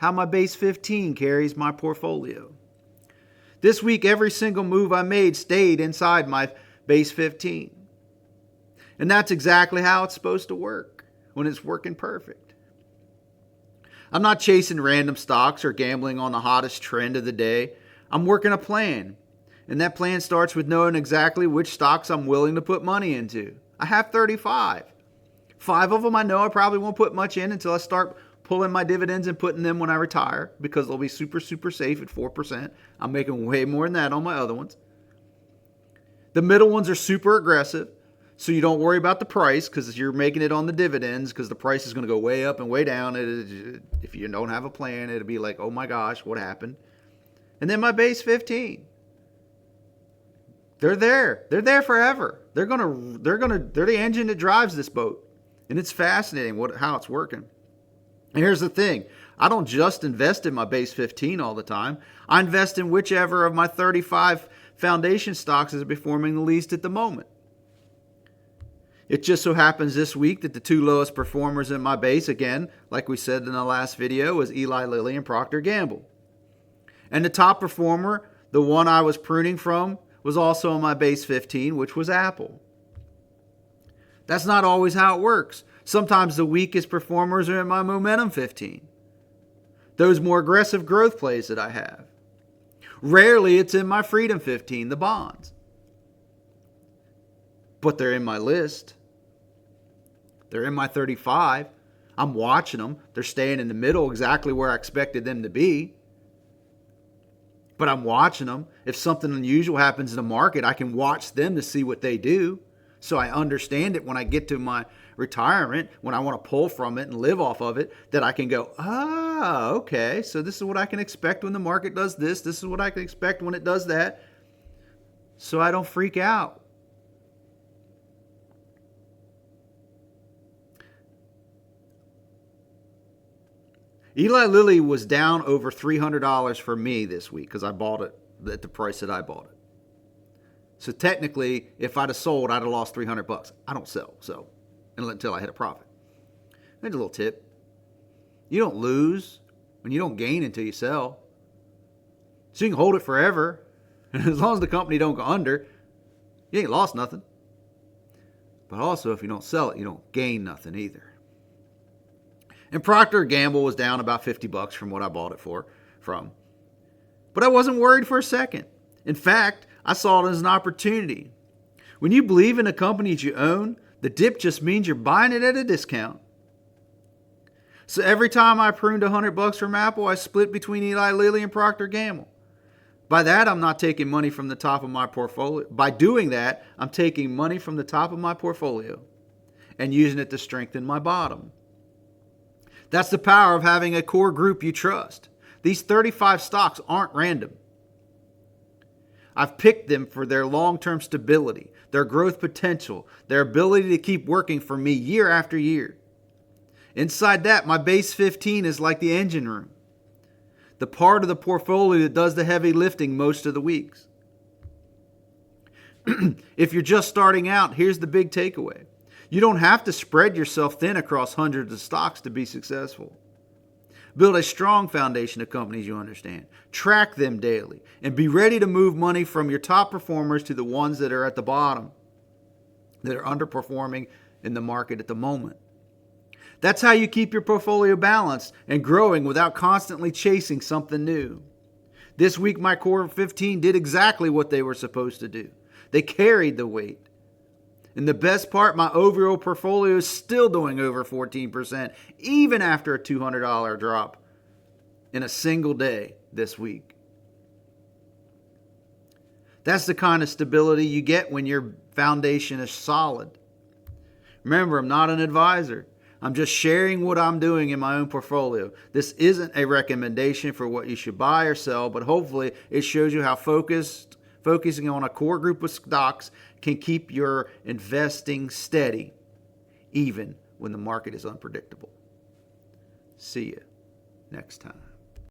how my base 15 carries my portfolio. This week, every single move I made stayed inside my base 15. And that's exactly how it's supposed to work when it's working perfect. I'm not chasing random stocks or gambling on the hottest trend of the day. I'm working a plan. And that plan starts with knowing exactly which stocks I'm willing to put money into. I have 35. 5 of them I know I probably won't put much in until I start pulling my dividends and putting them when I retire, because they'll be super, super safe at 4%. I'm making way more than that on my other ones. The middle ones are super aggressive, so you don't worry about the price because you're making it on the dividends, because the price is going to go way up and way down. If you don't have a plan, it'll be like, oh my gosh, what happened? And then my base 15. They're there. They're there forever. They're the engine that drives this boat. And it's fascinating how it's working. And here's the thing. I don't just invest in my base 15 all the time. I invest in whichever of my 35 foundation stocks is performing the least at the moment. It just so happens this week that the 2 lowest performers in my base, again, like we said in the last video, was Eli Lilly and Procter & Gamble. And the top performer, the one I was pruning from, was also in my base 15, which was Apple. That's not always how it works. Sometimes the weakest performers are in my momentum 15. Those more aggressive growth plays that I have. Rarely it's in my freedom 15, the bonds. But they're in my list. They're in my 35. I'm watching them. They're staying in the middle, exactly where I expected them to be. But I'm watching them. If something unusual happens in the market, I can watch them to see what they do. So I understand it when I get to my retirement, when I want to pull from it and live off of it, that I can go, okay, so this is what I can expect when the market does this. This is what I can expect when it does that. So I don't freak out. Eli Lilly was down over $300 for me this week because I bought it at the price that I bought it. So technically, if I'd have sold, I'd have lost $300. I don't sell, so until I hit a profit. There's a little tip. You don't lose when you don't gain until you sell. So you can hold it forever. And as long as the company don't go under, you ain't lost nothing. But also, if you don't sell it, you don't gain nothing either. And Procter & Gamble was down about $50 from what I bought it from. But I wasn't worried for a second. In fact, I saw it as an opportunity. When you believe in a company that you own, the dip just means you're buying it at a discount. So every time I pruned $100 from Apple, I split between Eli Lilly and Procter & Gamble. By that, I'm not taking money from the top of my portfolio. By doing that, I'm taking money from the top of my portfolio and using it to strengthen my bottom. That's the power of having a core group you trust. These 35 stocks aren't random. I've picked them for their long-term stability, their growth potential, their ability to keep working for me year after year. Inside that, my base 15 is like the engine room, the part of the portfolio that does the heavy lifting most of the weeks. If you're just starting out, here's the big takeaway. You don't have to spread yourself thin across hundreds of stocks to be successful. Build a strong foundation of companies you understand. Track them daily and be ready to move money from your top performers to the ones that are at the bottom, that are underperforming in the market at the moment. That's how you keep your portfolio balanced and growing without constantly chasing something new. This week, my core 15 did exactly what they were supposed to do. They carried the weight. And the best part, my overall portfolio is still doing over 14%, even after a $200 drop in a single day this week. That's the kind of stability you get when your foundation is solid. Remember, I'm not an advisor. I'm just sharing what I'm doing in my own portfolio. This isn't a recommendation for what you should buy or sell, but hopefully it shows you how focusing on a core group of stocks can keep your investing steady, even when the market is unpredictable. See you next time.